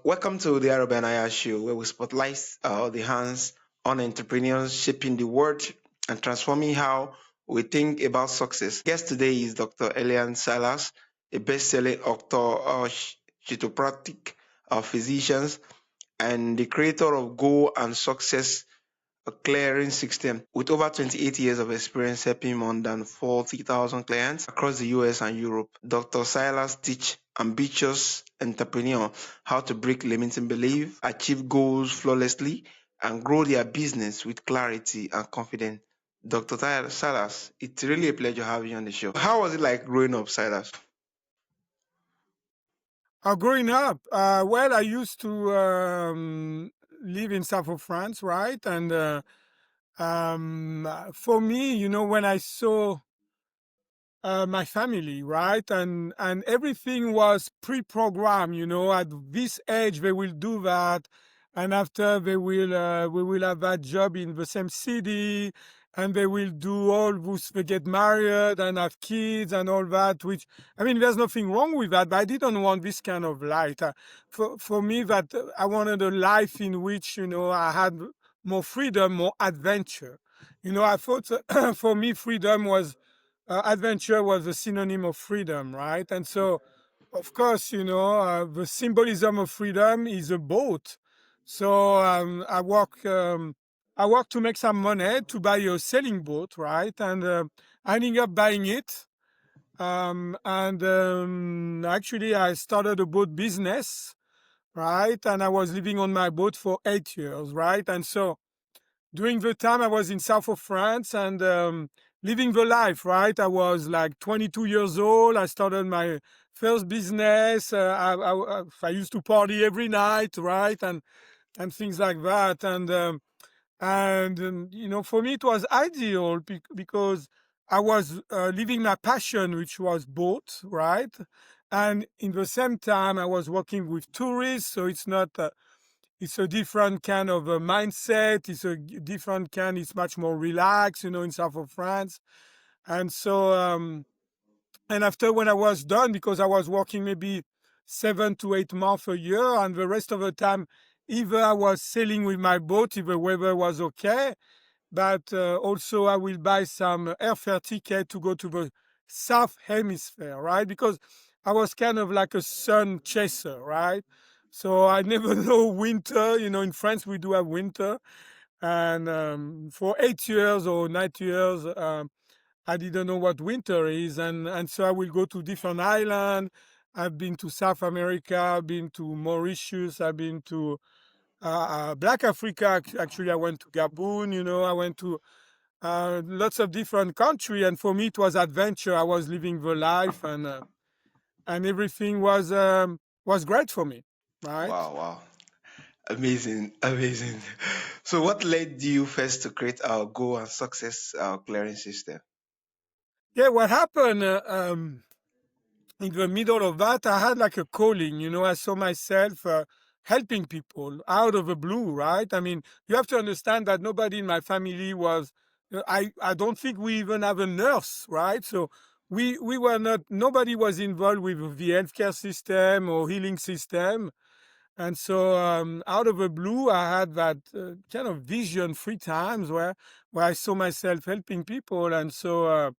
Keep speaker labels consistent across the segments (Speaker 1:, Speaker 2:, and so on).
Speaker 1: Welcome to the Aro Benaiah Show, where we spotlight the hands-on entrepreneurs shaping the world and transforming how we think about success. Guest today is Dr. Alain Salas, a best-selling author, chiropractic physician, and the creator of Go and Success a clearing system. With over 28 years of experience helping more than 40,000 clients across the US and Europe, Dr. Silas teach ambitious entrepreneurs how to break limiting beliefs, achieve goals flawlessly, and grow their business with clarity and confidence. Dr. Silas, it's really a pleasure having you on the show. How was it like growing up, Silas?
Speaker 2: Growing up, well, I used to live in south of France, right? And for me, when I saw my family, right, and everything was pre-programmed. At this age they will do that, and after they will we will have that job in the same city, and they will do all this. They get married and have kids and all that. Which I mean, there's nothing wrong with that, but I didn't want this kind of life. For me, that I wanted a life in which I had more freedom, more adventure. I thought for me, freedom was adventure was a synonym of freedom, right? And so, of course, the symbolism of freedom is a boat. So I work to make some money to buy a sailing boat, right? And I ended up buying it. And actually, I started a boat business, right? And I was living on my boat for 8 years, right? And so during the time I was in south of France and living the life, right? I was like 22 years old. I started my first business. I used to party every night, right? And things like that. And for me, it was ideal because I was living my passion, which was boat, right? And in the same time, I was working with tourists. So it's not it's a different kind of a mindset. It's a different kind. It's much more relaxed, in south of France. And so, and after when I was done, because I was working maybe 7 to 8 months a year, and the rest of the time, either I was sailing with my boat if the weather was okay, but also I will buy some airfare ticket to go to the South Hemisphere, right? Because I was kind of like a sun chaser, right? So I never know winter. In France we do have winter, and for 8 years or 9 years, I didn't know what winter is, and so I will go to different islands. I've been to South America, I've been to Mauritius, I've been to Black Africa. Actually, I went to Gabon. I went to lots of different countries, and for me it was adventure. I was living the life, and everything was great for me, right?
Speaker 1: Wow, wow. Amazing, amazing. So, what led you first to create our Go and Success clearing system?
Speaker 2: Yeah, what happened in the middle of that, I had like a calling. I saw myself helping people out of the blue, right? I mean, you have to understand that nobody in my family was. I don't think we even have a nurse, right? So we were not. Nobody was involved with the healthcare system or healing system. And so, out of the blue, I had that kind of vision 3 times where I saw myself helping people. And so,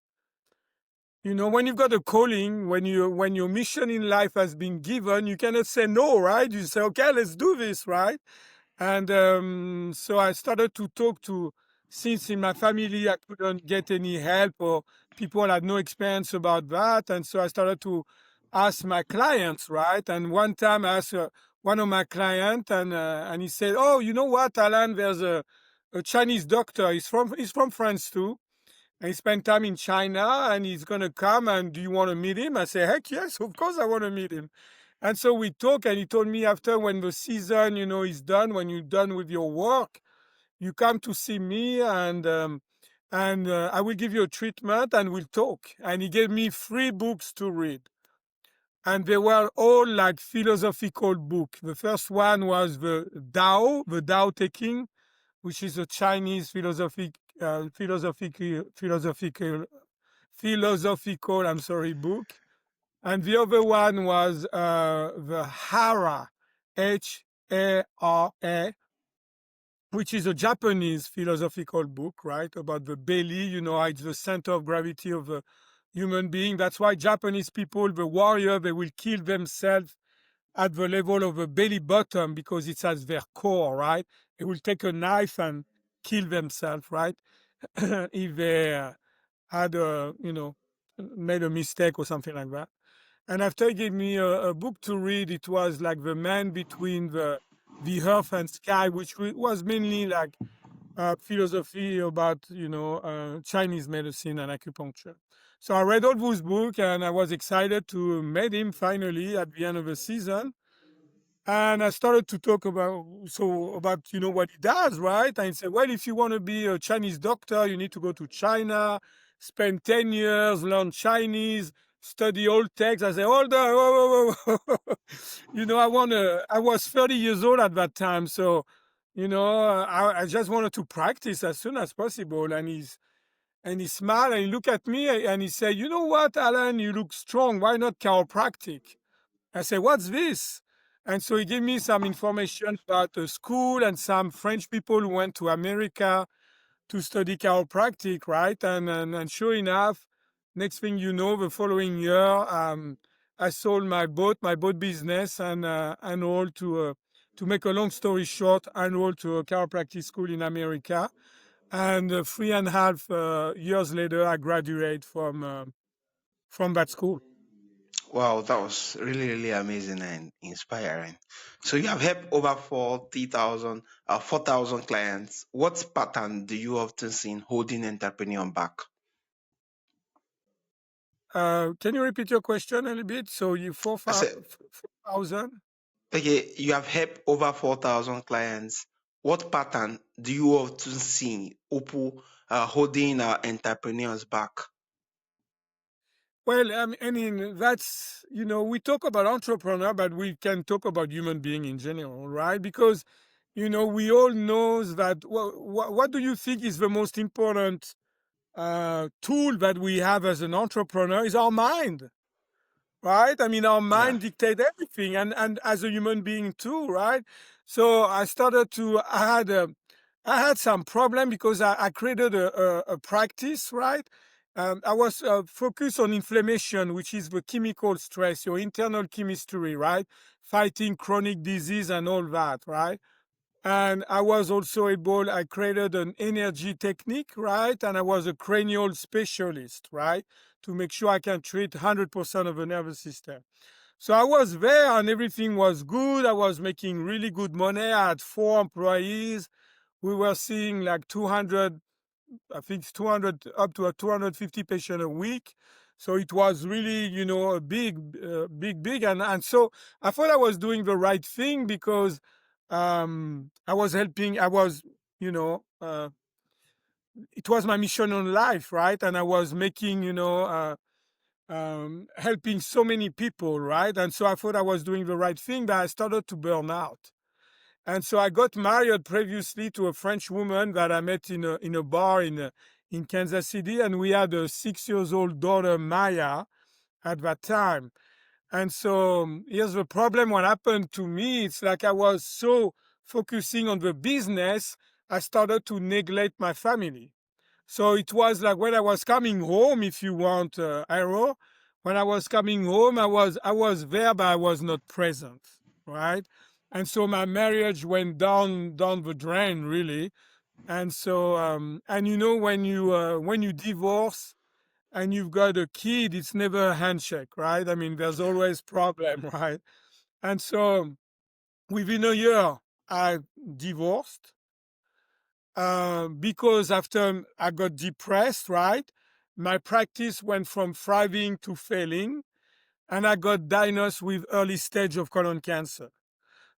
Speaker 2: when you've got a calling, when your mission in life has been given, you cannot say no, right? You say, okay, let's do this, right? And so I started to talk to, since in my family I couldn't get any help or people had no experience about that. And so I started to ask my clients, right? And one time I asked one of my clients, and he said, oh, you know what, Alan, there's a Chinese doctor. He's from France too. And he spent time in China and he's going to come, and do you want to meet him? I say, heck yes, of course I want to meet him. And so we talk, and he told me after, when the season, is done, when you're done with your work, you come to see me, and I will give you a treatment and we'll talk. And he gave me 3 books to read. And they were all like philosophical books. The first one was the Tao Taking, which is a Chinese philosophical, I'm sorry, book. And the other one was the Hara. Hara, which is a Japanese philosophical book, right? About the belly, it's the center of gravity of a human being. That's why Japanese people, the warrior, they will kill themselves at the level of the belly button because it's at their core, right? They will take a knife and kill themselves, right? If they had made a mistake or something like that. And after he gave me a book to read, it was like The Man Between the Earth and Sky, which was mainly like philosophy about Chinese medicine and acupuncture. So I read all those books and I was excited to meet him finally at the end of the season. And I started to talk about what he does, right? And he said, well, if you want to be a Chinese doctor, you need to go to China, spend 10 years, learn Chinese, study old texts. I said, hold on, whoa, whoa, whoa. I was 30 years old at that time, so I just wanted to practice as soon as possible. And he smiled and he looked at me and he said, you know what, Alan, you look strong. Why not chiropractic? I said, what's this? And so he gave me some information about the school and some French people who went to America to study chiropractic, right? And sure enough, next thing you know, the following year, I sold my boat business, and enrolled to make a long story short, I enrolled to a chiropractic school in America. And 3.5 years later, I graduated from that school.
Speaker 1: Wow, that was really, really amazing and inspiring. So you have helped over 4,000 clients. What pattern do you often see in holding entrepreneur back?
Speaker 2: Can you repeat your question a little bit? So you
Speaker 1: I said,
Speaker 2: 4,000?
Speaker 1: okay, you have helped over 4,000 clients. What pattern do you often see people holding entrepreneurs back?
Speaker 2: Well, I mean, that's, we talk about entrepreneur, but we can talk about human being in general, right? Because, we all know that, well, what do you think is the most important tool that we have as an entrepreneur is our mind, right? I mean, our
Speaker 1: Yeah.
Speaker 2: mind dictates everything, and as a human being too, right? So I had some problem because I created a practice, right? I was focused on inflammation, which is the chemical stress, your internal chemistry, right? Fighting chronic disease and all that, right? And I was also I created an energy technique, right? And I was a cranial specialist, right? To make sure I can treat 100% of the nervous system. So I was there and everything was good. I was making really good money. I had 4 employees. We were seeing like 200, I think 200 up to a 250 patients a week. So it was really, a big. And so I thought I was doing the right thing because I was helping, it was my mission on life, right? And I was making, helping so many people, right? And so I thought I was doing the right thing, but I started to burn out. And so I got married previously to a French woman that I met in a bar in Kansas City, and we had a 6 years old daughter, Maya, at that time. And so here's the problem. What happened to me, it's like I was so focusing on the business, I started to neglect my family. So it was like when I was coming home, if you want, Aro, when I was coming home, I was there, but I was not present, right? And so my marriage went down the drain, really. And so, and when you divorce and you've got a kid, it's never a handshake, right? I mean, there's always problem, right? And so within a year, I divorced because after I got depressed, right? My practice went from thriving to failing, and I got diagnosed with early stage of colon cancer.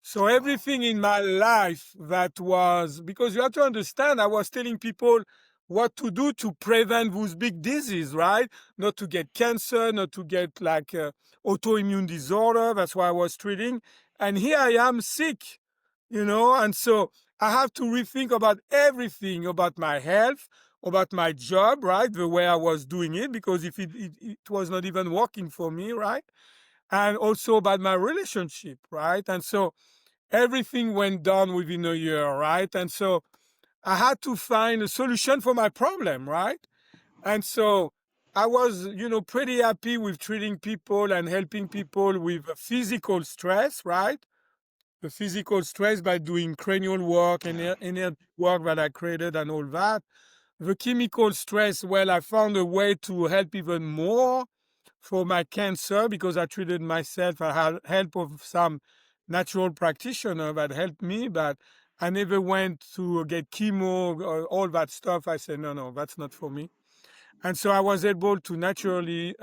Speaker 2: So
Speaker 1: Wow.
Speaker 2: everything in my life that was, because you have to understand, I was telling people what to do to prevent those big diseases, right? Not to get cancer, not to get like autoimmune disorder. That's why I was treating. And here I am sick, and so I have to rethink about everything about my health, about my job, right? The way I was doing it, because if it was not even working for me, right? And also about my relationship, right? And so everything went down within a year, right? And so I had to find a solution for my problem, right? And so I was, pretty happy with treating people and helping people with physical stress, right? The physical stress by doing cranial work and
Speaker 1: Yeah.
Speaker 2: energy work that I created and all that. The chemical stress, well, I found a way to help even more for my cancer because I treated myself. I had help of some natural practitioner that helped me, but I never went to get chemo or all that stuff. I said, no, that's not for me. And so I was able to naturally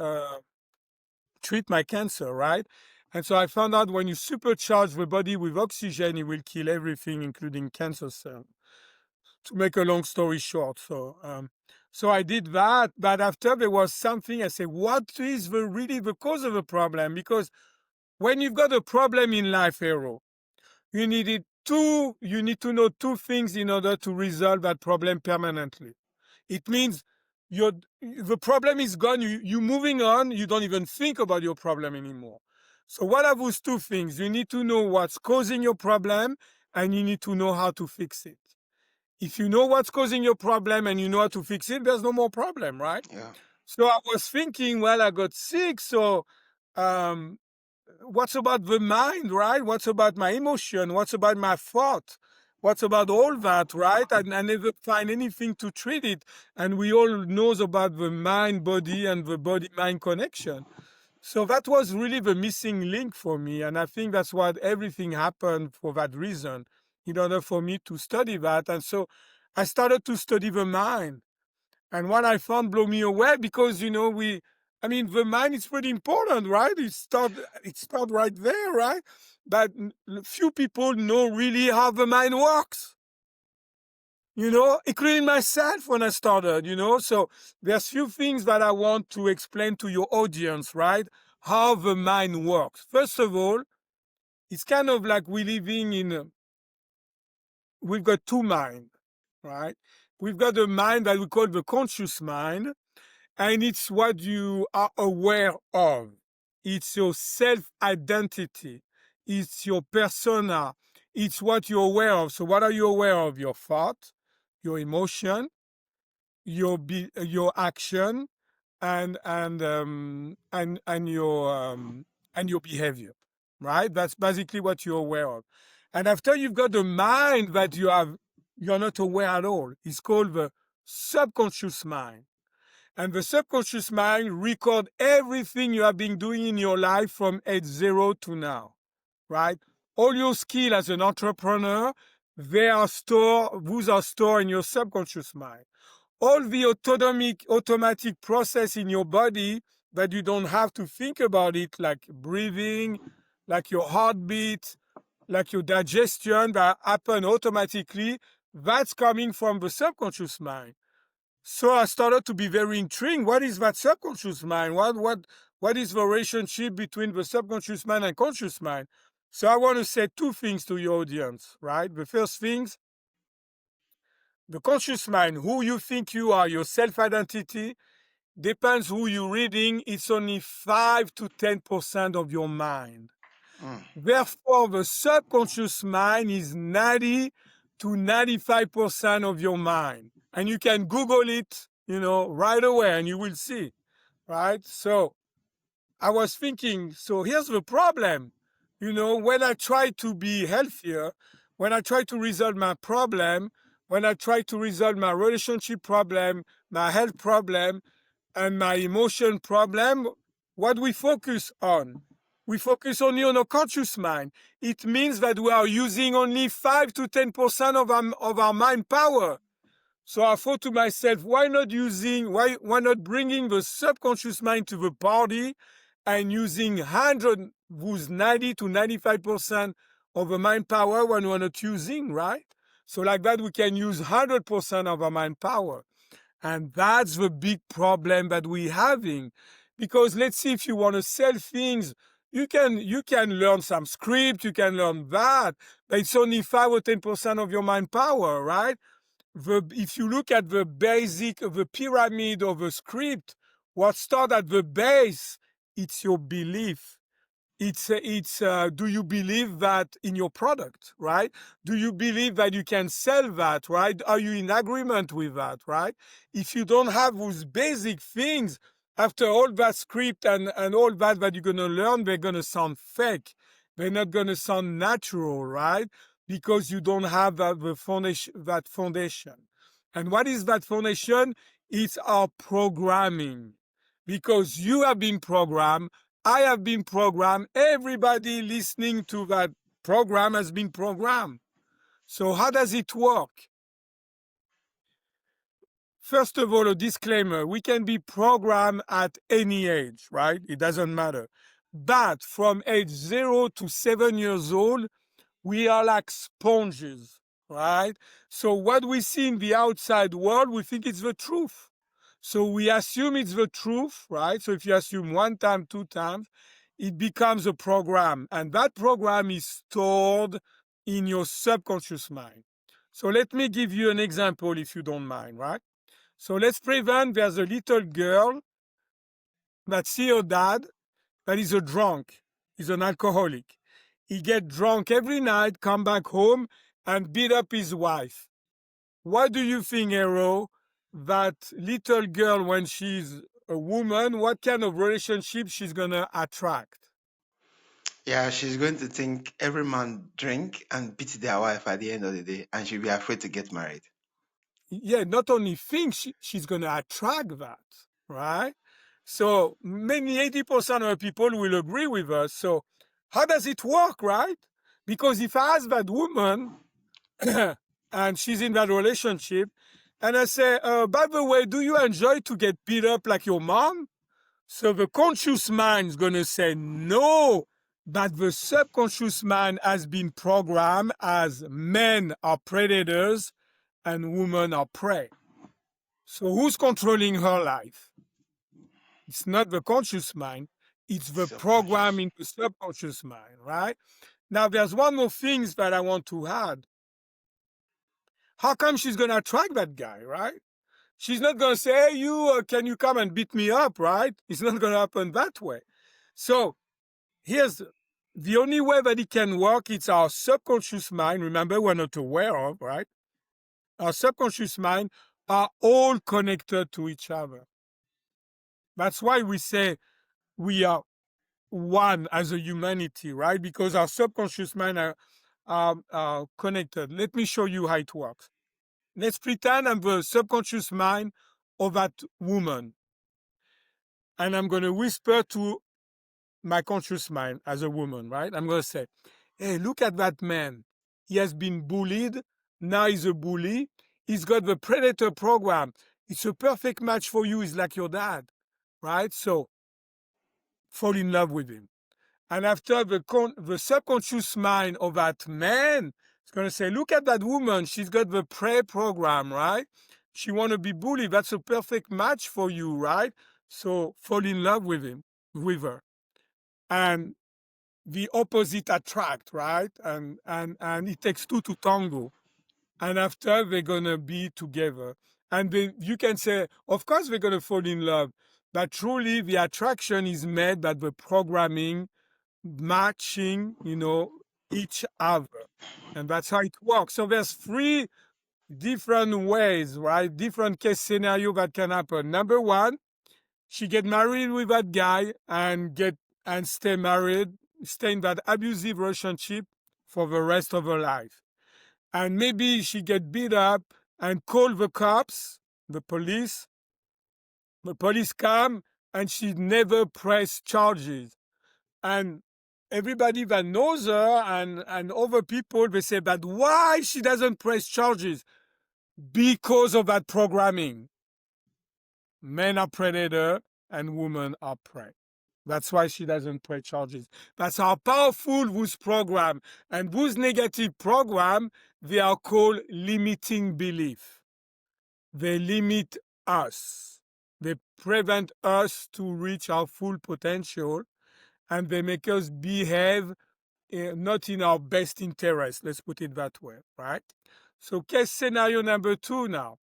Speaker 2: treat my cancer, right? And so I found out when you supercharge the body with oxygen, it will kill everything, including cancer cells. To make a long story short, so I did that. But after there was something, I said, what is really the cause of the problem? Because when you've got a problem in life, Hero, you needed two. You need to know two things in order to resolve that problem permanently. It means the problem is gone. You're moving on. You don't even think about your problem anymore. So what are those two things? You need to know what's causing your problem, and you need to know how to fix it. If you know what's causing your problem and you know how to fix it, there's no more problem, right?
Speaker 1: Yeah.
Speaker 2: So I was thinking, well, I got sick, so um, what's about the mind, right? What's about my emotion? What's about my thought? What's about all that, right? And I never find anything to treat it. And we all knows about the mind body and the body mind connection. So that was really the missing link for me. And I think that's what everything happened for that reason, in order for me to study that. And so I started to study the mind. And what I found blew me away because, the mind is pretty important, right? It start right there, right? But few people know really how the mind works, including myself when I started. So there's few things that I want to explain to your audience, right? How the mind works. First of all, it's kind of like we've got two minds, right? We've got a mind that we call the conscious mind, and it's what you are aware of. It's your self-identity. It's your persona. It's what you're aware of. So what are you aware of? Your thought, your emotion, your action, and your behavior, right? That's basically what you're aware of. And after you've got the mind that you're not aware at all. It's called the subconscious mind. And the subconscious mind record everything you have been doing in your life from age 0 to now, right? All your skill as an entrepreneur, those are stored in your subconscious mind. All the automatic process in your body that you don't have to think about it, like breathing, like your heartbeat, like your digestion that happen automatically, that's coming from the subconscious mind. So I started to be very intrigued. What is that subconscious mind? What is the relationship between the subconscious mind and conscious mind? So I want to say two things to your audience, right? The first things, the conscious mind, who you think you are, your self-identity, depends who you're reading. It's only 5 to 10% of your mind.
Speaker 1: Mm.
Speaker 2: Therefore, the subconscious mind is 90 to 95% of your mind. And you can Google it, right away, and you will see, right? So I was thinking, so here's the problem. When I try to be healthier, when I try to resolve my problem, when I try to resolve my relationship problem, my health problem, and my emotion problem, what we focus on? We focus only on a conscious mind. It means that we are using only 5 to 10% of our mind power. So I thought to myself, why not bringing the subconscious mind to the party and using 100 who's 90 to 95% of the mind power when we're not using, right? So like that, we can use 100% of our mind power. And that's the big problem that we're having. Because let's see, if you want to sell things, you can learn some script, you can learn that, but it's only 5 or 10% of your mind power, right? If you look at the basic of the pyramid of a script, what starts at the base, it's your belief. It's do you believe that in your product, right? Do you believe that you can sell that, right? Are you in agreement with that, right? If you don't have those basic things, after all that script and all that you're going to learn, they're going to sound fake. They're not going to sound natural, right? Because you don't have that foundation. And what is that foundation? It's our programming. Because you have been programmed, I have been programmed. Everybody listening to that program has been programmed. So how does it work? First of all, a disclaimer, we can be programmed at any age, right? It doesn't matter. But from age 0 to 7 years old, we are like sponges, right? So what we see in the outside world, we think it's the truth. So we assume it's the truth, right? So if you assume one time, two times, it becomes a program. And that program is stored in your subconscious mind. So let me give you an example if you don't mind, right? So let's prevent there's a little girl that see her dad that is a drunk, he's an alcoholic. He get drunk every night, come back home and beat up his wife. What do you think, Aro? That little girl, when she's a woman, what kind of relationship she's gonna attract?
Speaker 1: Yeah, she's going to think every man drink and beat their wife at the end of the day, and she'll be afraid to get married.
Speaker 2: Yeah, not only think she's gonna attract that, right? So many 80% of people will agree with us. So how does it work, right? Because if I ask that woman and she's in that relationship, and I say, by the way, do you enjoy to get beat up like your mom? So the conscious mind is going to say no, but the subconscious mind has been programmed as men are predators and women are prey. So who's controlling her life? It's not the conscious mind, it's the program
Speaker 1: Subconscious.
Speaker 2: in the subconscious mind, right? Now, there's one more thing that I want to add. How come she's going to attract that guy, right? She's not going to say, hey, can you come and beat me up, right? It's not going to happen that way. So here's the only way that it can work. It's our subconscious mind. Remember, we're not aware of, right? Our subconscious mind are all connected to each other. That's why we say we are one as a humanity, right? Because our subconscious mind are connected. Let me show you how it works. Let's pretend I'm the subconscious mind of that woman. And I'm going to whisper to my conscious mind as a woman, right? I'm going to say, hey, look at that man. He has been bullied. Now he's a bully. He's got the predator program. It's a perfect match for you. He's like your dad, right? So fall in love with him. And after the subconscious mind of that man is going to say, look at that woman. She's got the prey program, right? She want to be bullied. That's a perfect match for you, right? So fall in love with him, with her. And the opposite attract, right? And it takes two to tango. And after they're gonna be together. And you can say, of course they're gonna fall in love, but truly the attraction is made by the programming matching, each other. And that's how it works. So there's three different ways, right? Different case scenario that can happen. Number one, she get married with that guy and stay married, stay in that abusive relationship for the rest of her life. And maybe she get beat up and call the cops, the police. The police come and she never press charges. And everybody that knows her and other people, they say, but why she doesn't press charges? Because of that programming. Men are predator and women are prey. That's why she doesn't press charges. That's how powerful those program. And those negative program, they are called limiting belief. They limit us. They prevent us to reach our full potential, and they make us behave not in our best interest. Let's put it that way, right? So case scenario number two now.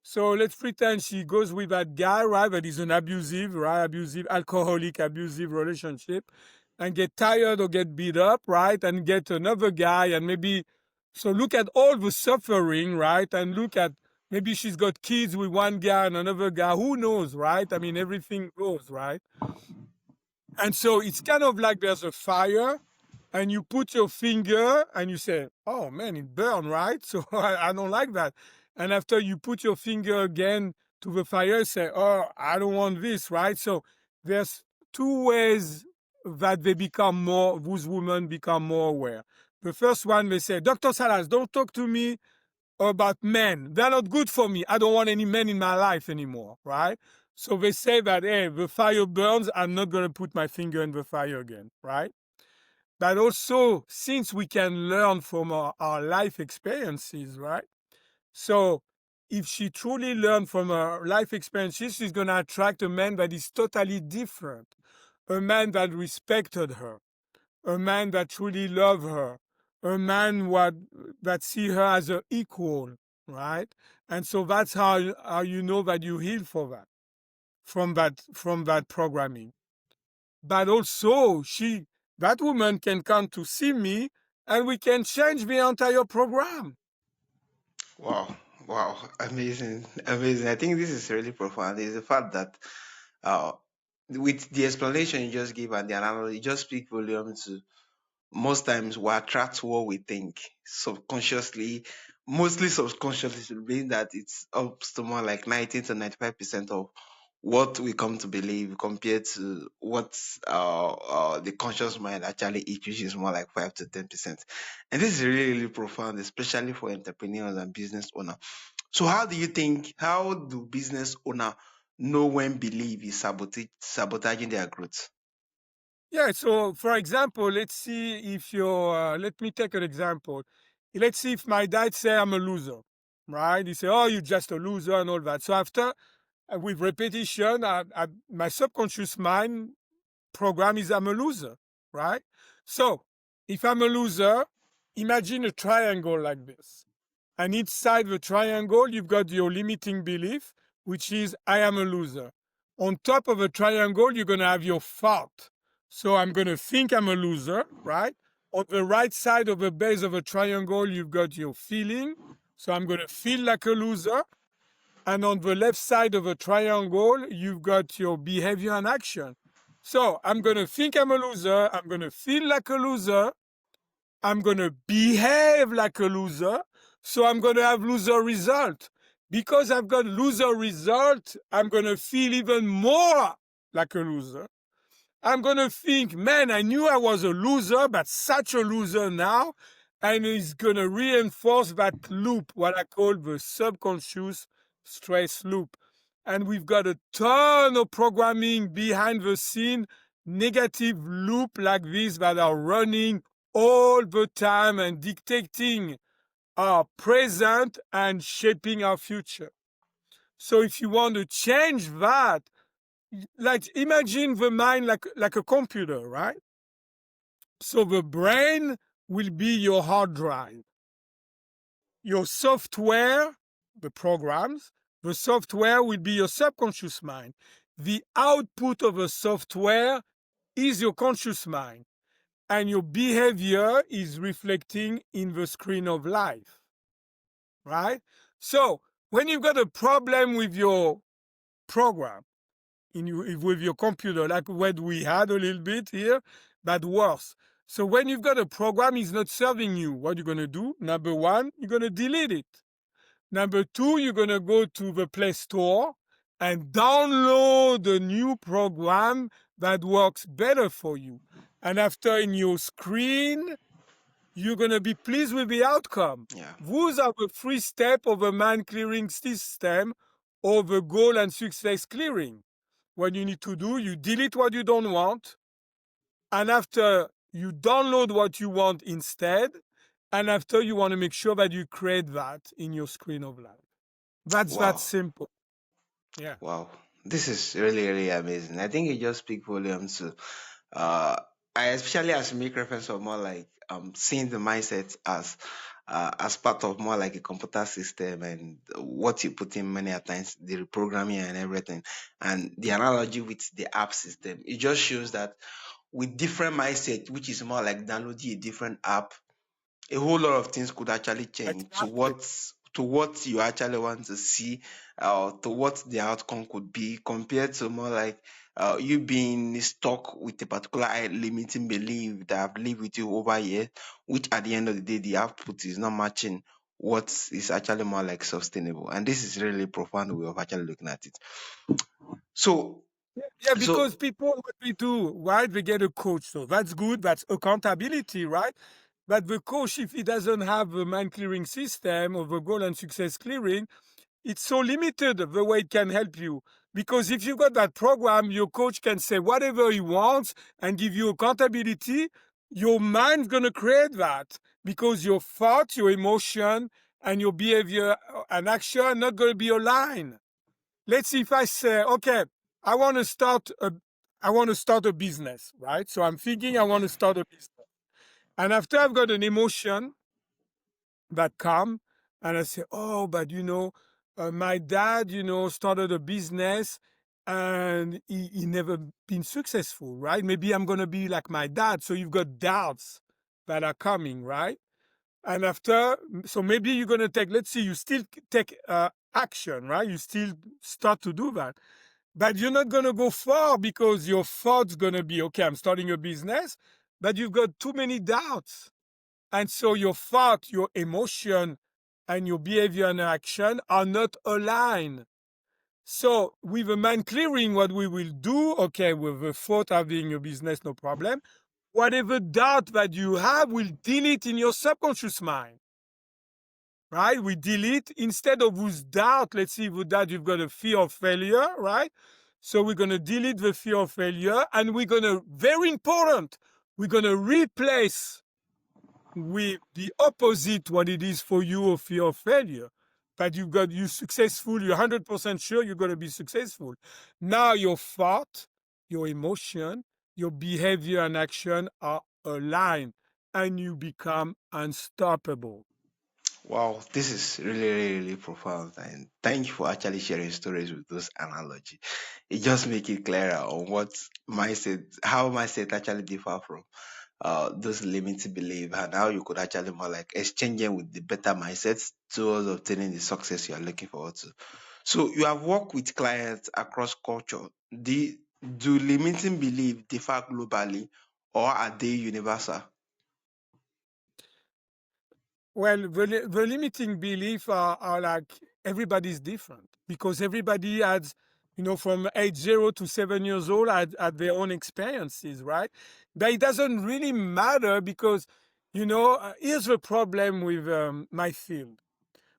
Speaker 2: So let's pretend she goes with that guy, right? That is an abusive, right? Abusive, alcoholic, abusive relationship. and get tired or get beat up, right? And get another guy and maybe, so look at all the suffering, right? And look at maybe she's got kids with one guy and another guy. Who knows, right? I mean, everything goes, right? And so it's kind of like there's a fire and you put your finger and you say, oh man, it burned, right? So I don't like that. And after you put your finger again to the fire, say, oh, I don't want this, right? So there's two ways that they become more, those women become more aware. The first one, they say, Dr. Salas, don't talk to me about men. They're not good for me. I don't want any men in my life anymore, right? So they say that, hey, the fire burns, I'm not going to put my finger in the fire again, right? But also, since we can learn from our life experiences, right? So if she truly learned from her life experiences, she's going to attract a man that is totally different, a man that respected her, a man that truly loved her, a man that see her as an equal, right? And so that's how you know that you heal for that, from that programming. But also that woman can come to see me and we can change the entire program.
Speaker 1: Wow, wow, amazing, amazing. I think this is really profound. Is the fact that uh, with the explanation you just give and the analogy, you just speak volume to most times we attract what we think subconsciously, mostly subconsciously, being that it's up to more like 90 to 95% of what we come to believe compared to what the conscious mind actually eats, which is more like 5 to 10%. And this is really, really profound, especially for entrepreneurs and business owners. So how do business owner know when belief is sabotaging their growth?
Speaker 2: Yeah, so for example, let's see if let me take an example. Let's see if my dad say I'm a loser, right? He say, oh, you're just a loser and all that. So after, with repetition, my subconscious mind program is I'm a loser, right? So if I'm a loser, imagine a triangle like this. And inside the triangle, you've got your limiting belief, which is I am a loser. On top of the triangle, you're going to have your thought. So I'm going to think I'm a loser, right? On the right side of the base of a triangle, you've got your feeling. So I'm going to feel like a loser. And on the left side of a triangle, you've got your behavior and action. So I'm going to think I'm a loser. I'm going to feel like a loser. I'm going to behave like a loser. So I'm going to have loser result. Because I've got loser result, I'm going to feel even more like a loser. I'm going to think, man, I knew I was a loser, but such a loser now. And it's going to reinforce that loop, what I call the subconscious stress loop. And we've got a ton of programming behind the scene, negative loop like this that are running all the time and dictating our present and shaping our future. So if you want to change that, like imagine the mind like a computer, right? So the brain will be your hard drive. Your software, the programs, the software will be your subconscious mind. The output of the software is your conscious mind. And your behavior is reflecting in the screen of life, right? So when you've got a problem with your program, with your computer, like what we had a little bit here, but worse. So when you've got a program is not serving you, what you're going to do? Number one, you're going to delete it. Number two, you're going to go to the Play Store and download a new program that works better for you. And after in your screen, you're going to be pleased with the outcome.
Speaker 1: Yeah.
Speaker 2: Those are the three steps of a mind clearing system or the goal and success clearing. What you need to do, you delete what you don't want, and after you download what you want instead, and after you want to make sure that you create that in your screen of life. That's that
Speaker 1: Wow.
Speaker 2: simple. Yeah.
Speaker 1: Wow, this is really, really amazing. I think it just speaks volumes to uh I especially as you make reference of more like seeing the mindset as part of more like a computer system and what you put in many a times, the reprogramming and everything. And the analogy with the app system, it just shows that with different mindset, which is more like downloading a different app, a whole lot of things could actually change
Speaker 2: Exactly.
Speaker 1: to what you actually want to see, to what the outcome could be, compared to more like you being stuck with a particular limiting belief that have lived with you over years, which at the end of the day the output is not matching what is actually more like sustainable. And this is really profound way of actually looking at it. So
Speaker 2: Yeah,
Speaker 1: so
Speaker 2: because people, what we do, right? We get a coach, so that's good. That's accountability, right? But the coach, if he doesn't have a mind clearing system or the goal and success clearing, it's so limited the way it can help you. Because if you got that program, your coach can say whatever he wants and give you accountability. Your mind's gonna create that because your thought, your emotion, and your behavior and action are not gonna be aligned. Let's see if I say, okay, I want to start a I want to start a business, right? So I'm thinking I want to start a business. And after I've got an emotion that come and I say, oh, but my dad, started a business and he never been successful, right? Maybe I'm going to be like my dad. So you've got doubts that are coming, right? And after, so maybe you're going to take, let's see, you still take action, right? You still start to do that. But you're not going to go far because your thought's going to be, okay, I'm starting a business, but you've got too many doubts. And so your thought, your emotion, and your behavior and action are not aligned. So with a mind clearing, what we will do, okay, with the thought having a business, no problem. Whatever doubt that you have, will delete in your subconscious mind, right? We delete instead of with doubt. Let's see, with that you've got a fear of failure, right? So we're going to delete the fear of failure, and we're going to, very important, we're going to replace with the opposite what it is for you of fear of failure. But you successful, you're 100% sure you're going to be successful. Now your thought, your emotion, your behavior and action are aligned, and you become unstoppable.
Speaker 1: wow, this is really, really, really profound. And thank you for actually sharing stories with those analogy. It just make it clearer on what mindset, how mindset actually differ from those limiting belief, and how you could actually more like exchange them with the better mindsets towards obtaining the success you are looking forward to. So you have worked with clients across culture. Do limiting belief differ globally, or are they universal?
Speaker 2: Well, the limiting belief are like everybody's different because everybody has, from age 0 to 7 years old had their own experiences, right? But it doesn't really matter because, here's the problem with my field.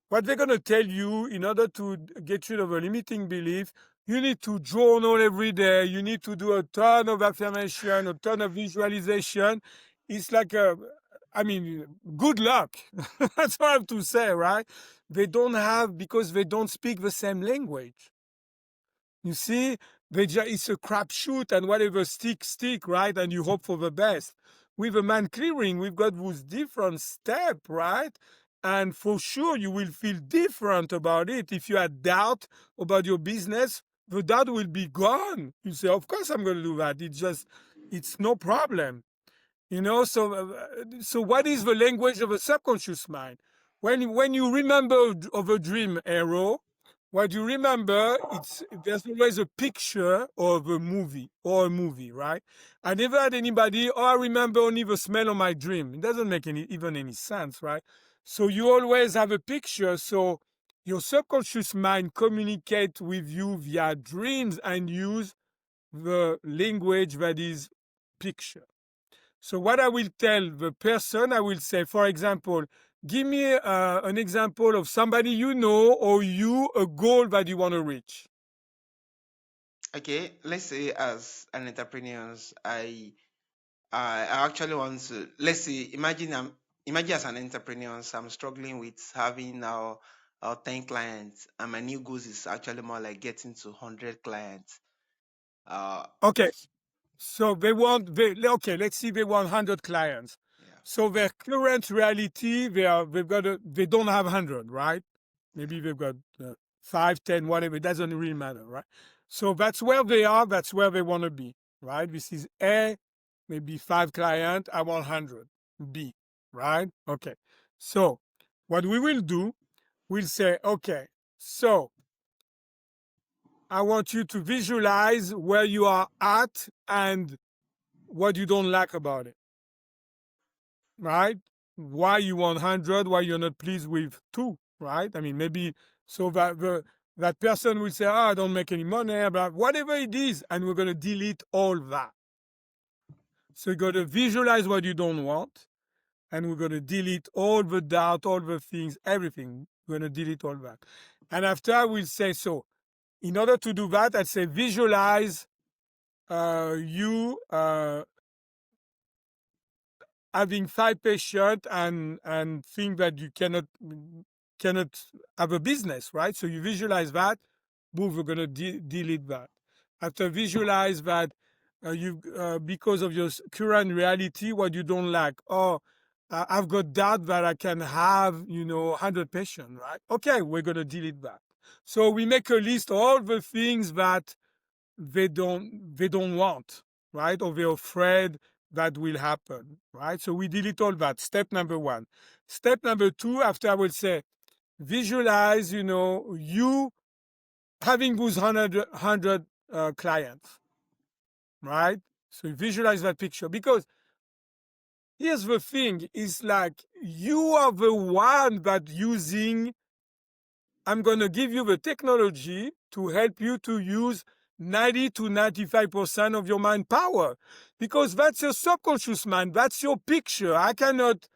Speaker 2: What they're going to tell you in order to get rid of a limiting belief, you need to journal every day. You need to do a ton of affirmation, a ton of visualization. It's like I mean, good luck. That's what I have to say, right? They don't have, because they don't speak the same language. You see, it's a crapshoot, and whatever stick, right? And you hope for the best. With a man clearing, we've got those different step, right? And for sure, you will feel different about it. If you had doubt about your business, the doubt will be gone. You say, of course, I'm going to do that. It's no problem. So what is the language of a subconscious mind? When you remember of a dream, Arrow, what you remember, there's always a picture of a movie, right? I never had anybody, oh, I remember only the smell of my dream. It doesn't make even any sense, right? So you always have a picture. So your subconscious mind communicate with you via dreams and use the language that is picture. So what I will tell the person, I will say, for example, give me an example of somebody you know or a goal that you want to reach.
Speaker 1: Okay, let's say as an entrepreneur, I actually want to, let's say, imagine as an entrepreneur, so I'm struggling with having now 10 clients, and my new goals is actually more like getting to 100 clients. Uh,
Speaker 2: Okay, so okay, let's see, they want 100 clients.
Speaker 1: yeah,
Speaker 2: So their current reality, they don't have 100, right? Maybe they've got 5, 10, whatever. It doesn't really matter, right? So that's where they are. That's where they want to be, right? This is A, maybe 5 clients, I want 100. B, right? Okay. So what we will do, we'll say, okay, so I want you to visualize where you are at and what you don't like about it, right? Why you want 100, why you're not pleased with 2, right? I mean, maybe so that person will say, oh, I don't make any money, but whatever it is, and we're going to delete all that. So you're going to visualize what you don't want, and we're going to delete all the doubt, all the things, everything. We're going to delete all that. And after we'll say, so in order to do that, I'd say visualize you having 5 patients and think that you cannot have a business, right? So you visualize that. Boom, we're going to delete that. After visualize that, you because of your current reality, what you don't like. Oh, I've got doubt that I can have 100 patients, right? Okay, we're going to delete that. So we make a list of all the things that they don't want, right? Or they're afraid that will happen, right? So we delete all that. Step number 1. Step number 2, after I will say, visualize, you having those 100 clients, right? So you visualize that picture, because here's the thing, is like you are the one that using, I'm going to give you the technology to help you to use 90 to 95% of your mind power, because that's your subconscious mind. That's your picture. I cannot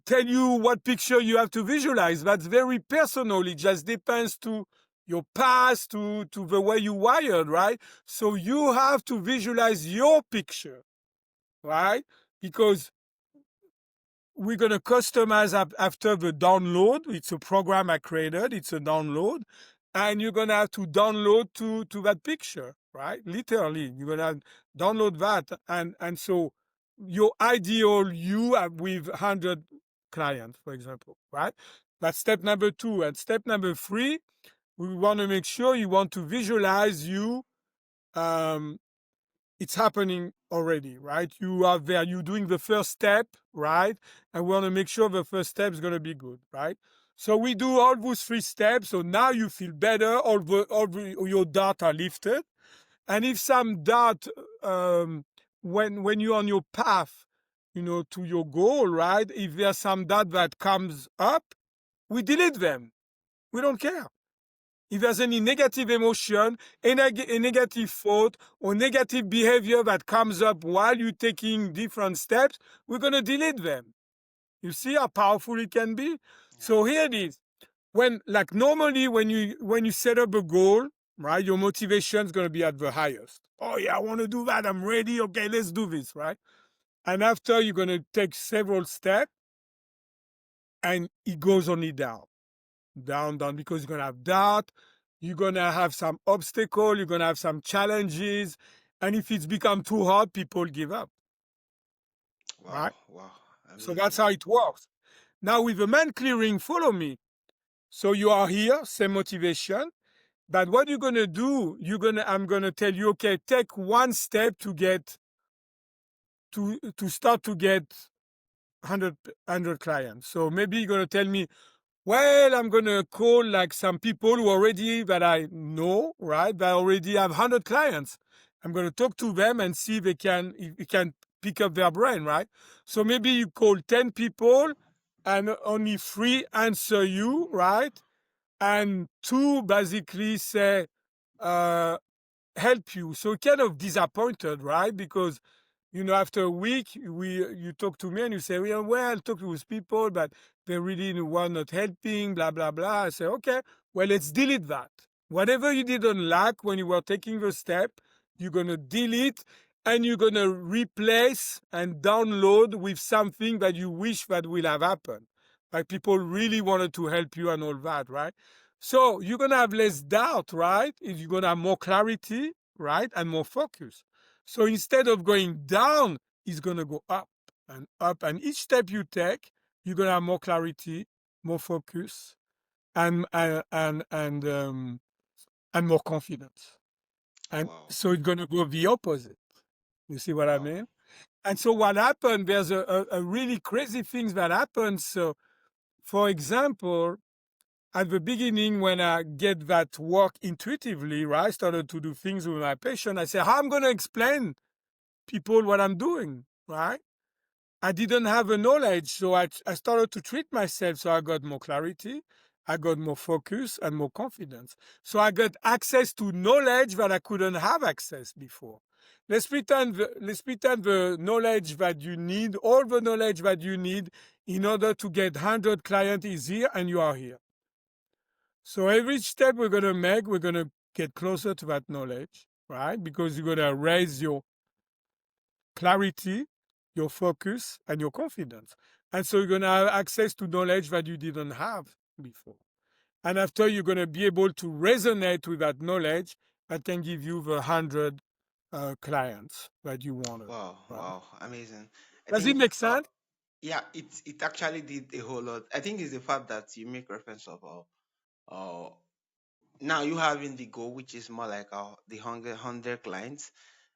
Speaker 2: tell you what picture you have to visualize. That's very personal. It just depends to your past, to the way you wired, right? So you have to visualize your picture, right? Because we're going to customize after the download. It's a program I created. It's a download. And you're going to have to download to that picture, right? Literally, you're going to download that. And so your ideal you with 100 clients, for example, right? That's step number 2. And step number 3, we want to make sure you want to visualize you um, it's happening already, right? You are there, you're doing the first step, right? And we want to make sure the first step is going to be good, right? So we do all those 3 steps. So now you feel better, your doubt are lifted. And if some doubt, when you're on your path, to your goal, right? If there's some doubt that comes up, we delete them. We don't care. If there's any negative emotion, a negative thought, or negative behavior that comes up while you're taking different steps, we're going to delete them. You see how powerful it can be? So here it is. Normally when you set up a goal, right, your motivation is going to be at the highest. Oh yeah, I want to do that. I'm ready. Okay, let's do this, right? And after, you're going to take several steps, and it goes only down. Down, because you're going to have doubt, you're going to have some obstacle, you're going to have some challenges. And if it's become too hard, people give up,
Speaker 1: Wow,
Speaker 2: right?
Speaker 1: wow,
Speaker 2: So
Speaker 1: amazing.
Speaker 2: that's how it works. Now with the mind clearing, follow me. So you are here, same motivation. But what you're going to do, I'm going to tell you, okay, take 1 step to start to get 100 clients. So maybe you're going to tell me, well, I'm going to call like some people that I know, right? That already have 100 clients. I'm going to talk to them and see if we can pick up their brain, right? So maybe you call 10 people and only 3 answer you, right? And 2 basically say, uh, help you. So kind of disappointed, right? Because after a week, you talk to me and you say, well, talk to those people, but they really were not helping, blah, blah, blah. I say, okay, well, let's delete that. Whatever you didn't like when you were taking the step, you're going to delete, and you're going to replace and download with something that you wish that will have happened. Like people really wanted to help you and all that, right? So you're going to have less doubt, right? You're going to have more clarity, right? And more focus. So instead of going down, it's going to go up and up. And each step you take, you're going to have more clarity, more focus, and more confidence. And
Speaker 1: Wow,
Speaker 2: so it's going to go the opposite. You see what I
Speaker 1: wow.
Speaker 2: mean? And so what happened, there's a really crazy things that happens. So for example, at the beginning, when I get that work intuitively, right, I started to do things with my patient. I say, how I'm going to explain people what I'm doing, right? I didn't have the knowledge, so I started to treat myself. So I got more clarity, I got more focus and more confidence. So I got access to knowledge that I couldn't have access before. Let's pretend the knowledge that you need, all the knowledge that you need in order to get 100 clients is here and you are here. So every step we're going to make, we're going to get closer to that knowledge, right? Because you're going to raise your clarity, your focus, and your confidence. And so you're going to have access to knowledge that you didn't have before. And after, you're going to be able to resonate with that knowledge that can give you the 100 clients that you wanted.
Speaker 1: Wow,
Speaker 2: Right?
Speaker 1: wow, amazing. I
Speaker 2: Does it
Speaker 1: think,
Speaker 2: make sense?
Speaker 1: yeah, it actually did a whole lot. I think it's the fact that you make reference of now you having the goal, which is more like the 100 clients,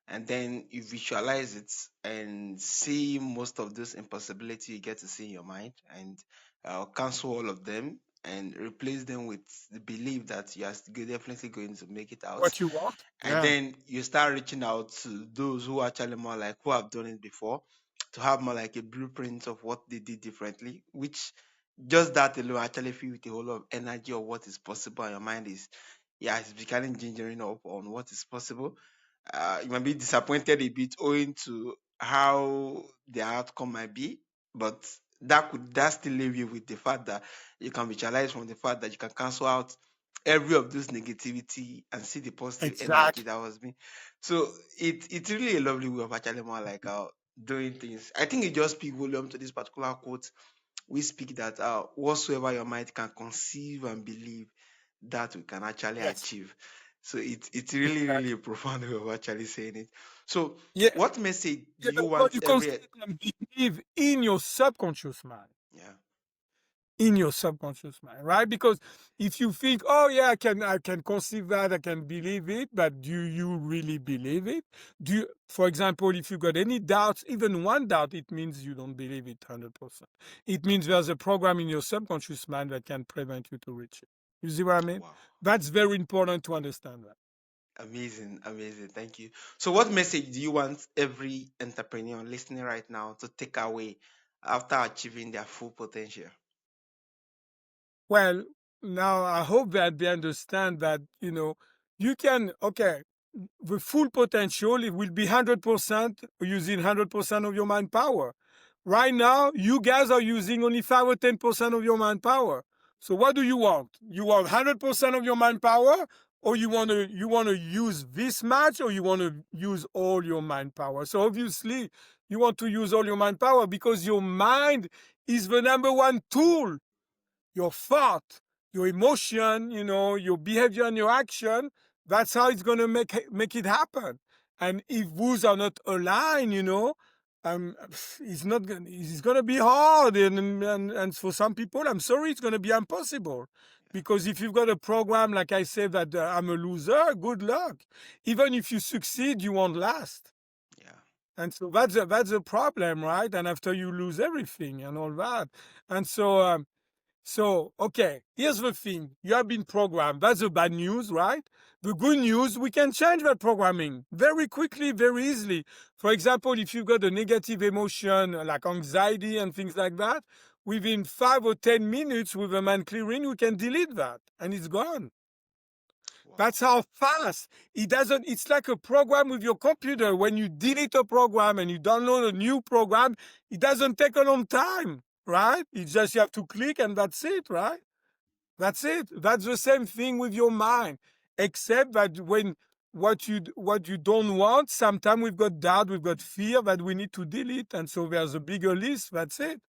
Speaker 1: and then you visualize it and see most of those impossibility you get to see in your mind, and cancel all of them and replace them with the belief that you are definitely going to make it out.
Speaker 2: What you want?
Speaker 1: And
Speaker 2: Yeah.
Speaker 1: then you start reaching out to those who actually more like who have done it before, to have more like a blueprint of what they did differently, which just that alone actually feel with a whole lot of energy of what is possible, and your mind is, yeah, it's becoming gingering up on what is possible. You might be disappointed a bit owing to how the outcome might be, but that still leave you with the fact that you can visualize from the fact that you can cancel out every of this negativity and see the positive energy
Speaker 2: Exactly.
Speaker 1: that was being. So it's really a lovely way of actually more like doing things. I think it just speak volume to this particular quote. We speak that whatsoever your mind can conceive and believe, that we can actually
Speaker 2: Yes.
Speaker 1: achieve. So it's really really
Speaker 2: Exactly.
Speaker 1: a profound way of actually saying it. So
Speaker 2: Yeah.
Speaker 1: what message do
Speaker 2: Yeah,
Speaker 1: you
Speaker 2: but
Speaker 1: want
Speaker 2: you
Speaker 1: every,
Speaker 2: consider and believe in your subconscious mind.
Speaker 1: yeah,
Speaker 2: In your subconscious mind, right? Because if you think, oh yeah, I can conceive that, I can believe it, but do you really believe it? Do you, for example, if you got any doubts, even one doubt, it means you don't believe it 100%. It means there's a program in your subconscious mind that can prevent you to reach it. You see what I mean?
Speaker 1: wow,
Speaker 2: That's very important to understand that.
Speaker 1: amazing, amazing, thank you. So what message do you want every entrepreneur listening right now to take away after achieving their full potential?
Speaker 2: Well, now I hope that they understand that, you can, okay, the full potential, it will be 100% using 100% of your manpower. Right now, you guys are using only 5 or 10% of your manpower. So what do you want? You want 100% of your manpower, or you want to use this much, or you want to use all your manpower? So obviously, you want to use all your manpower because your mind is the number one tool, your thought, your emotion, your behavior and your action. That's how it's going to make it happen. And if those are not aligned, it's going to be hard. And for some people, I'm sorry, it's going to be impossible. Because if you've got a program, like I said, that I'm a loser, good luck. Even if you succeed, you won't last.
Speaker 1: Yeah,
Speaker 2: And so that's a problem, right? And after you lose everything and all that. And so, okay, here's the thing. You have been programmed. That's the bad news, right? The good news, we can change that programming very quickly, very easily. For example, if you've got a negative emotion like anxiety and things like that, within 5 or 10 minutes with a mind clearing, we can delete that and it's gone.
Speaker 1: wow,
Speaker 2: That's how fast it doesn't. It's like a program with your computer. When you delete a program and you download a new program, it doesn't take a long time, right? It's just you have to click and that's it, right? That's it. That's the same thing with your mind, except that when what you don't want, sometimes we've got doubt, we've got fear that we need to delete, and so there's a bigger list. That's it.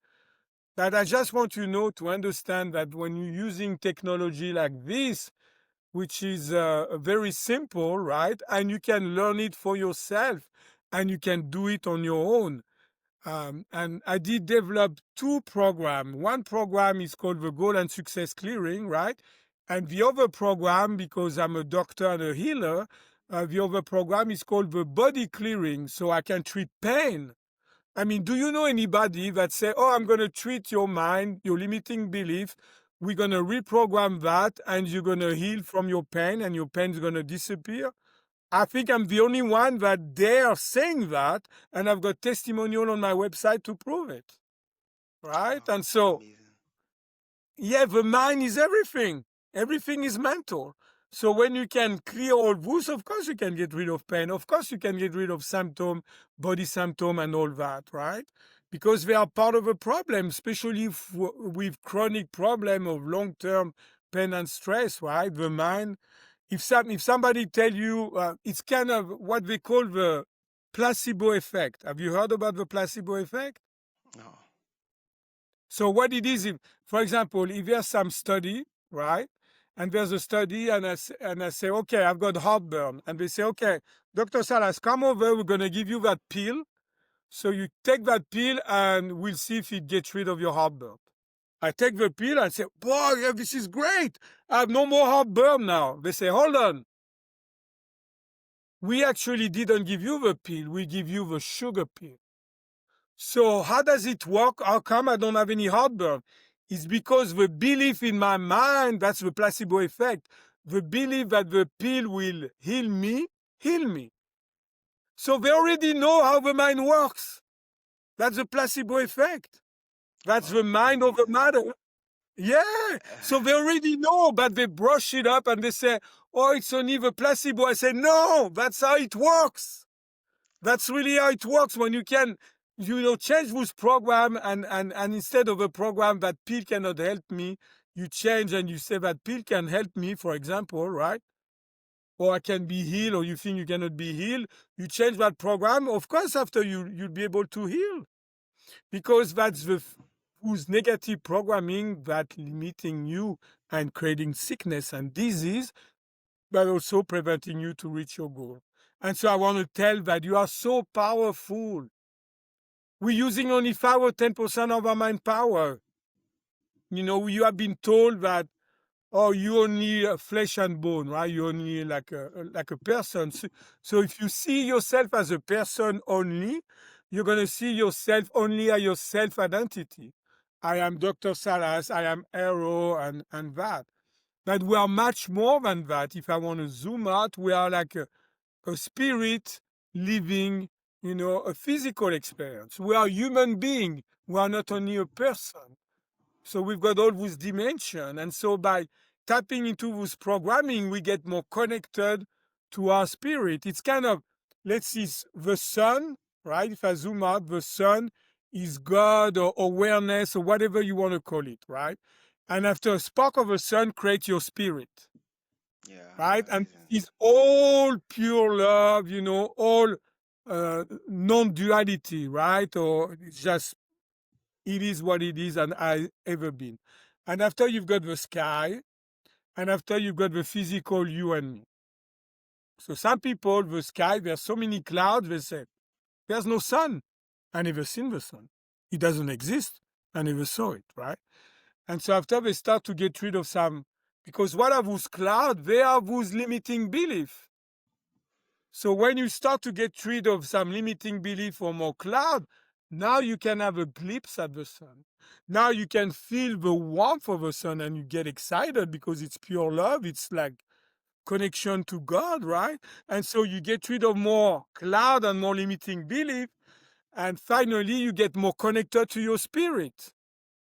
Speaker 2: But I just want you to understand that when you're using technology like this, which is very simple, right? And you can learn it for yourself and you can do it on your own. And I did develop two programs. One program is called the Goal and Success Clearing, right? And the other program, because I'm a doctor and a healer, the other program is called the Body Clearing. So I can treat pain. I mean, do you know anybody that say, oh, I'm going to treat your mind, your limiting belief, we're going to reprogram that, and you're going to heal from your pain, and your pain is going to disappear? I think I'm the only one that dare saying that, and I've got testimonial on my website to prove it, right?
Speaker 1: Oh,
Speaker 2: And so,
Speaker 1: amazing.
Speaker 2: yeah, the mind is everything. Everything is mental. So when you can clear all those, of course you can get rid of pain. Of course you can get rid of symptom, body symptom, and all that, right? Because they are part of a problem, especially with chronic problem of long-term pain and stress, right? The mind. If somebody tell you, it's kind of what they call the placebo effect. Have you heard about the placebo effect?
Speaker 1: No.
Speaker 2: So what it is, if, for example, if there's some study, right, and there's a study, and I say, okay, I've got heartburn, and they say, okay, Dr. Salas, come over, we're gonna give you that pill. So you take that pill, and we'll see if it gets rid of your heartburn. I take the pill and say, boy, yeah, this is great. I have no more heartburn now. They say, hold on. We actually didn't give you the pill. We give you the sugar pill. So how does it work? How come I don't have any heartburn? It's because the belief in my mind, that's the placebo effect. The belief that the pill will heal me, heal me. So they already know how the mind works. That's the placebo effect. That's the
Speaker 1: Wow,
Speaker 2: mind over
Speaker 1: amazing.
Speaker 2: matter. Yeah. So they already know, but they brush it up and they say, oh, it's only the placebo. I say, no, that's how it works. That's really how it works when you can, change this program, and instead of a program that pill cannot help me, you change and you say that pill can help me, for example, right? Or I can be healed, or you think you cannot be healed. You change that program. Of course, after you'll be able to heal, because that's the whose negative programming that limiting you and creating sickness and disease, but also preventing you to reach your goal. And so I want to tell that you are so powerful. We're using only 5 or 10% of our mind power. You have been told that, oh, you only flesh and bone, right? You're only like a person. So if you see yourself as a person only, you're going to see yourself only as your self-identity. I am Dr. Salas, I am Aro, and that. But we are much more than that. If I want to zoom out, we are like a spirit living, a physical experience. We are human being. We are not only a person. So we've got all this dimension. And so by tapping into this programming, we get more connected to our spirit. It's kind of, let's see, the sun, right? If I zoom out, the sun is God or awareness or whatever you want to call it, right? And after a spark of the sun, create your spirit,
Speaker 1: Yeah,
Speaker 2: right? And
Speaker 1: amazing.
Speaker 2: it's all pure love, all non-duality, right? Or it's just, it is what it is and I ever been. And after you've got the sky, and after you've got the physical you and me. So some people, the sky, there's so many clouds, they say, there's no sun. I never seen the sun. It doesn't exist. I never saw it, right? And so after they start to get rid of some, because what are those clouds? They are those limiting belief. So when you start to get rid of some limiting belief or more cloud, now you can have a glimpse at the sun. Now you can feel the warmth of the sun and you get excited because it's pure love. It's like connection to God, right? And so you get rid of more cloud and more limiting belief. And finally, you get more connected to your spirit,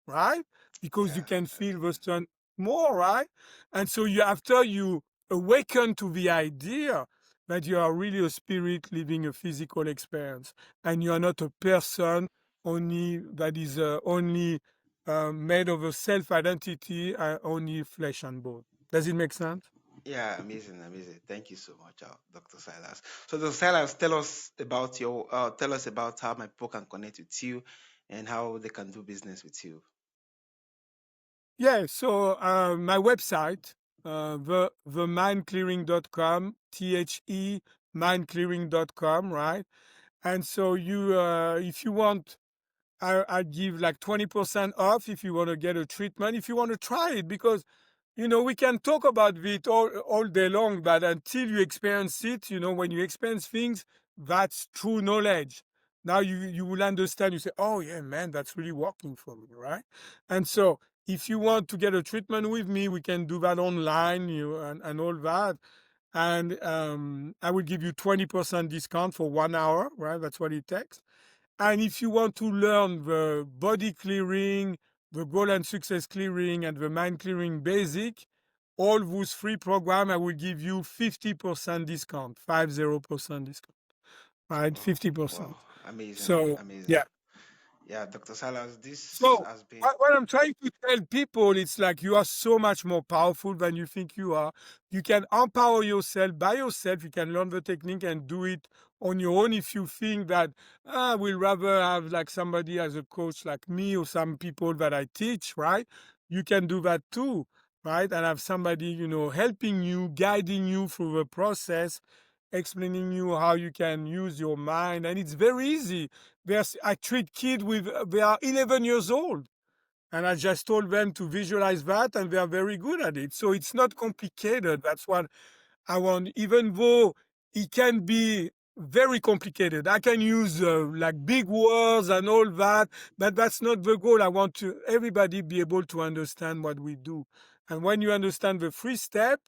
Speaker 2: right? Because you
Speaker 1: Yeah,
Speaker 2: can feel the
Speaker 1: amazing.
Speaker 2: sun more, right? And so after you awaken to the idea that you are really a spirit living a physical experience, and you are not a person only that is only made of a self-identity, only flesh and bone. Does it make sense?
Speaker 1: Yeah, amazing, amazing. Thank you so much, Dr. Silas. So, Dr. Silas, tell us about how my people can connect with you and how they can do business with you.
Speaker 2: Yeah, so my website, themindclearing.com, mindclearing.com, right? And so if you want, I give like 20% off if you want to get a treatment, if you want to try it, because, we can talk about it all day long, but until you experience it, when you experience things, that's true knowledge. Now you will understand. You say, "Oh yeah, man, that's really working for me, right?" And so, if you want to get a treatment with me, we can do that online, and all that. And I will give you 20% discount for 1 hour, right? That's what it takes. And if you want to learn the body clearing, the goal and success clearing, and the mind clearing basic, all those free program, I will give you 50% discount, 50% discount, right?
Speaker 1: Wow, wow,
Speaker 2: 50%.
Speaker 1: amazing,
Speaker 2: So
Speaker 1: amazing.
Speaker 2: yeah.
Speaker 1: Yeah, Dr. Salas, this
Speaker 2: So
Speaker 1: has been.
Speaker 2: what I'm trying to tell people, it's like you are so much more powerful than you think you are. You can empower yourself by yourself. You can learn the technique and do it on your own. If you think that I will rather have like somebody as a coach like me or some people that I teach, right? You can do that too, right? And have somebody, helping you, guiding you through the process, explaining you how you can use your mind. And it's very easy. I treat kids they are 11 years old. And I just told them to visualize that, and they are very good at it. So it's not complicated. That's what I want, even though it can be very complicated. I can use like big words and all that, but that's not the goal. I want to everybody be able to understand what we do. And when you understand the free step,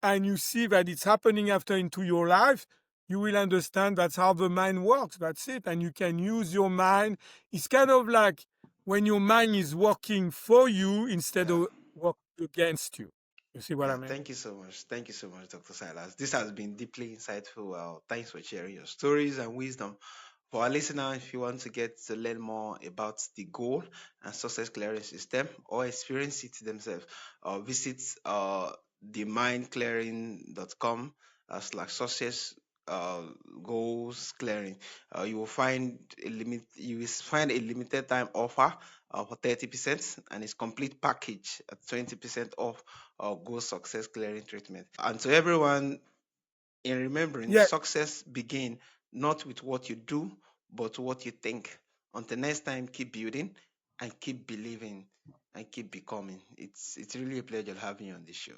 Speaker 2: and you see that it's happening after into your life, you will understand that's how the mind works. That's it. And you can use your mind. It's kind of like when your mind is working for you instead
Speaker 1: Yeah,
Speaker 2: of working against you. You see what I
Speaker 1: yeah.
Speaker 2: mean?
Speaker 1: Thank you so much. Thank you so much, Dr. Silas. This has been deeply insightful. Thanks for sharing your stories and wisdom. For our listener, if you want to get to learn more about the goal and success clearance system or experience it themselves, visit themindclearing.com slash success uh, goals clearing. You will find a limited time offer for 30%, and its complete package at 20% off goal success clearing treatment. And to everyone, in remembering,
Speaker 2: Yeah.
Speaker 1: success begin not with what you do, but what you think. Until next time, keep building and keep believing and keep becoming. It's really a pleasure having you on this show.